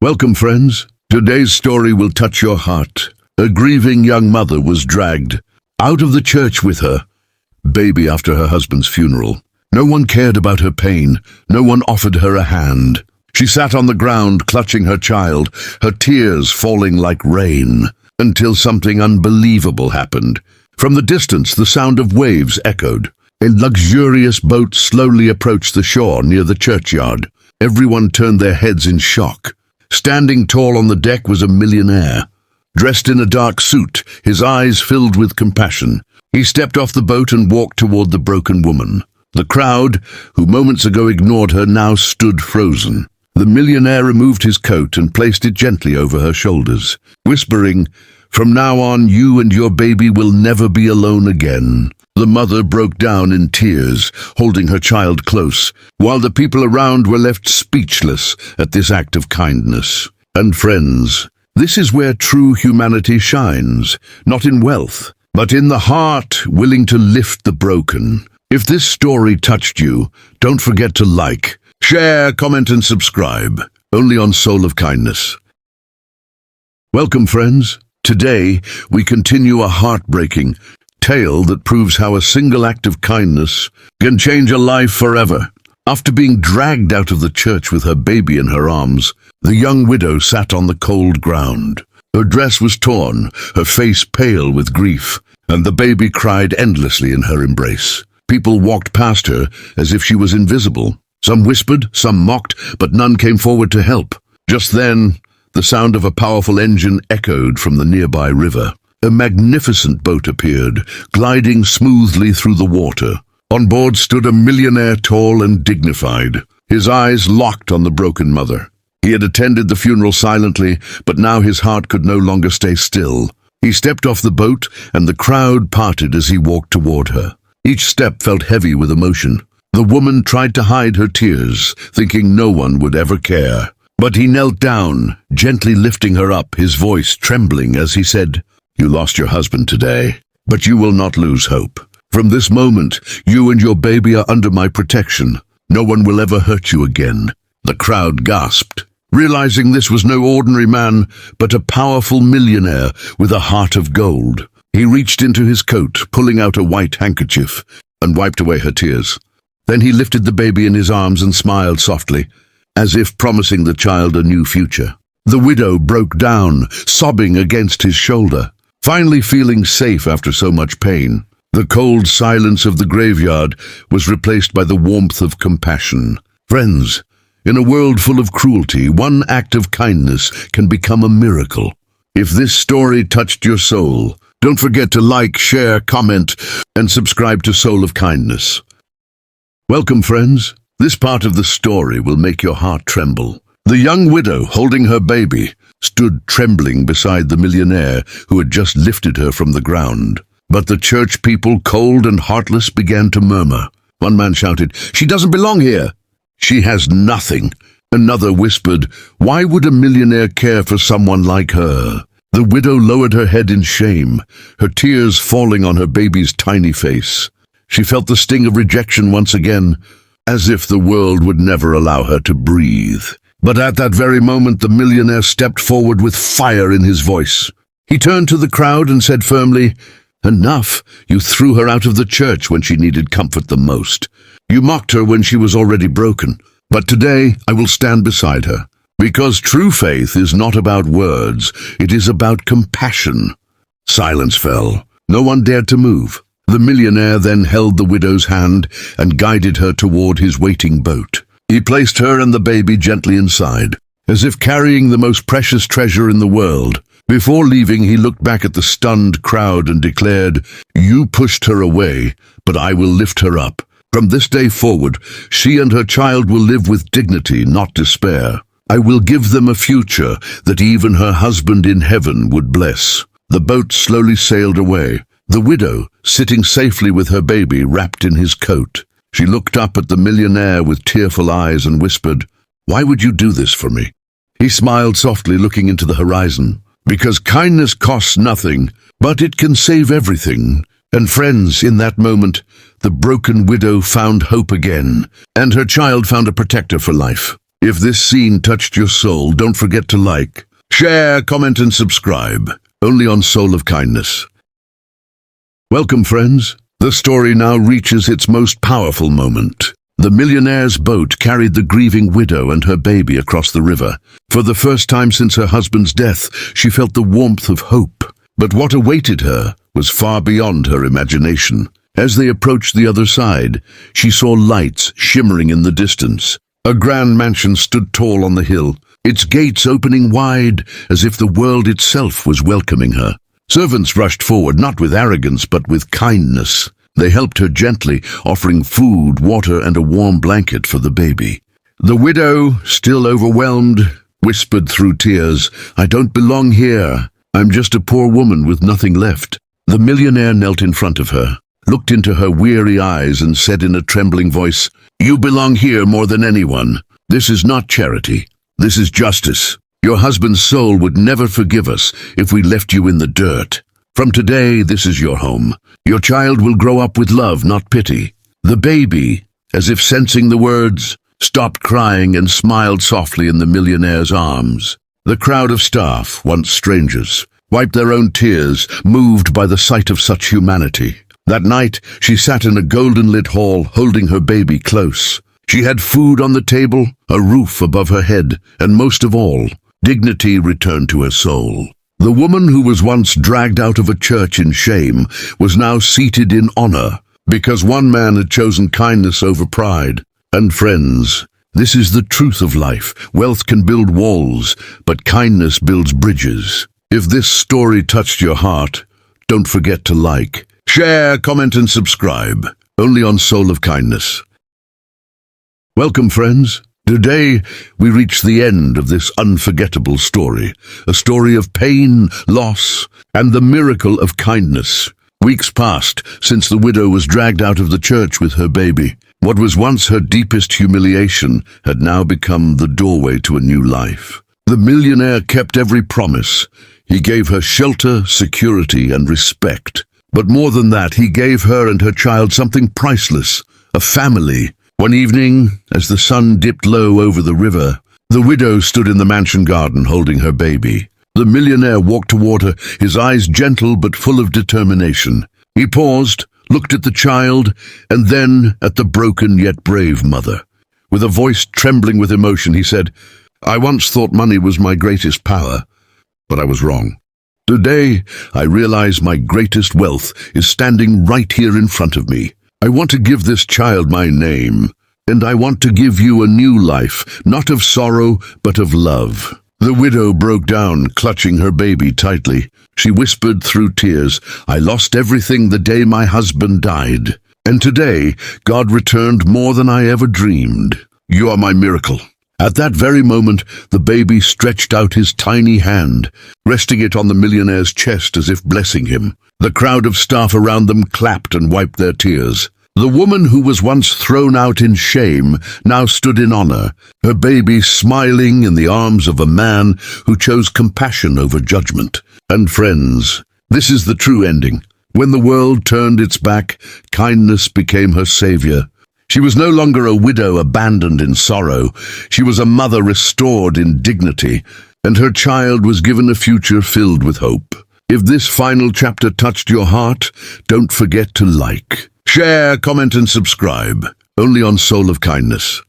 Welcome, friends. Today's story will touch your heart. A grieving young mother was dragged out of the church with her baby after her husband's funeral. No one cared about her pain. No one offered her a hand. She sat on the ground, clutching her child, her tears falling like rain, until something unbelievable happened. From the distance, the sound of waves echoed. A luxurious boat slowly approached the shore near the churchyard. Everyone turned their heads in shock. Standing tall on the deck was a millionaire. Dressed in a dark suit, his eyes filled with compassion. He stepped off the boat and walked toward the broken woman. The crowd, who moments ago ignored her, now stood frozen. The millionaire removed his coat and placed it gently over her shoulders, whispering, "From now on, you and your baby will never be alone again." The mother broke down in tears, holding her child close, while the people around were left speechless at this act of kindness. And friends, this is where true humanity shines, not in wealth, but in the heart willing to lift the broken. If this story touched you, don't forget to like, share, comment, and subscribe, only on Soul of Kindness. Welcome, friends. Today, we continue a heartbreaking tale that proves how a single act of kindness can change a life forever. After being dragged out of the church with her baby in her arms, the young widow sat on the cold ground. Her dress was torn, her face pale with grief, and the baby cried endlessly in her embrace. People walked past her as if she was invisible. Some whispered, some mocked, but none came forward to help. Just then, the sound of a powerful engine echoed from the nearby river. A magnificent boat appeared, gliding smoothly through the water. On board stood a millionaire, tall and dignified, his eyes locked on the broken mother. He had attended the funeral silently, but now his heart could no longer stay still. He stepped off the boat, and the crowd parted as he walked toward her. Each step felt heavy with emotion. The woman tried to hide her tears, thinking no one would ever care. But he knelt down, gently lifting her up, his voice trembling as he said, "You lost your husband today, but you will not lose hope. From this moment, you and your baby are under my protection. No one will ever hurt you again." The crowd gasped, realizing this was no ordinary man, but a powerful millionaire with a heart of gold. He reached into his coat, pulling out a white handkerchief, and wiped away her tears. Then he lifted the baby in his arms and smiled softly, as if promising the child a new future. The widow broke down, sobbing against his shoulder, finally feeling safe after so much pain. The cold silence of the graveyard was replaced by the warmth of compassion. Friends, in a world full of cruelty, one act of kindness can become a miracle. If this story touched your soul, don't forget to like, share, comment, and subscribe to Soul of Kindness. Welcome, friends. This part of the story will make your heart tremble. The young widow, holding her baby, stood trembling beside the millionaire who had just lifted her from the ground. But the church people, cold and heartless, began to murmur. One man shouted, "She doesn't belong here. She has nothing." Another whispered, "Why would a millionaire care for someone like her?" The widow lowered her head in shame, her tears falling on her baby's tiny face. She felt the sting of rejection once again, as if the world would never allow her to breathe. But at that very moment, the millionaire stepped forward with fire in his voice. He turned to the crowd and said firmly, "Enough. You threw her out of the church when she needed comfort the most. You mocked her when she was already broken. But today, I will stand beside her. Because true faith is not about words, it is about compassion." Silence fell. No one dared to move. The millionaire then held the widow's hand and guided her toward his waiting boat. He placed her and the baby gently inside, as if carrying the most precious treasure in the world. Before leaving, he looked back at the stunned crowd and declared, "You pushed her away, but I will lift her up. From this day forward, she and her child will live with dignity, not despair. I will give them a future that even her husband in heaven would bless." The boat slowly sailed away, the widow sitting safely with her baby wrapped in his coat. She looked up at the millionaire with tearful eyes and whispered, "Why would you do this for me?" He smiled softly, looking into the horizon. "Because kindness costs nothing, but it can save everything." And friends, in that moment, the broken widow found hope again, and her child found a protector for life. If this scene touched your soul, don't forget to like, share, comment and subscribe, only on Soul of Kindness. Welcome, friends. The story now reaches its most powerful moment. The millionaire's boat carried the grieving widow and her baby across the river. For the first time since her husband's death, she felt the warmth of hope. But what awaited her was far beyond her imagination. As they approached the other side, she saw lights shimmering in the distance. A grand mansion stood tall on the hill, its gates opening wide as if the world itself was welcoming her. Servants rushed forward, not with arrogance but with kindness. They helped her gently, offering food, water, and a warm blanket for the baby. The widow, still overwhelmed, whispered through tears, "I don't belong here. I'm just a poor woman with nothing left." The millionaire knelt in front of her, looked into her weary eyes, and said in a trembling voice, "You belong here more than anyone. This is not charity. This is justice. Your husband's soul would never forgive us if we left you in the dirt. From today, this is your home. Your child will grow up with love, not pity." The baby, as if sensing the words, stopped crying and smiled softly in the millionaire's arms. The crowd of staff, once strangers, wiped their own tears, moved by the sight of such humanity. That night, she sat in a golden-lit hall, holding her baby close. She had food on the table, a roof above her head, and most of all, dignity returned to her soul. The woman who was once dragged out of a church in shame was now seated in honor, because one man had chosen kindness over pride. And friends, this is the truth of life. Wealth can build walls, but kindness builds bridges. If this story touched your heart, don't forget to like, share, comment and subscribe, only on Soul of Kindness. Welcome, friends. Today, we reach the end of this unforgettable story, a story of pain, loss, and the miracle of kindness. Weeks passed since the widow was dragged out of the church with her baby. What was once her deepest humiliation had now become the doorway to a new life. The millionaire kept every promise. He gave her shelter, security, and respect. But more than that, he gave her and her child something priceless, a family. One evening, as the sun dipped low over the river, the widow stood in the mansion garden holding her baby. The millionaire walked toward her, his eyes gentle but full of determination. He paused, looked at the child, and then at the broken yet brave mother. With a voice trembling with emotion, he said, "I once thought money was my greatest power, but I was wrong. Today, I realize my greatest wealth is standing right here in front of me. I want to give this child my name, and I want to give you a new life, not of sorrow, but of love." The widow broke down, clutching her baby tightly. She whispered through tears, "I lost everything the day my husband died, and today God returned more than I ever dreamed. You are my miracle." At that very moment, the baby stretched out his tiny hand, resting it on the millionaire's chest as if blessing him. The crowd of staff around them clapped and wiped their tears. The woman who was once thrown out in shame now stood in honor, her baby smiling in the arms of a man who chose compassion over judgment. And friends, this is the true ending. When the world turned its back, kindness became her savior. She was no longer a widow abandoned in sorrow. She was a mother restored in dignity, and her child was given a future filled with hope. If this final chapter touched your heart, don't forget to like, share, comment and subscribe, only on Soul of Kindness.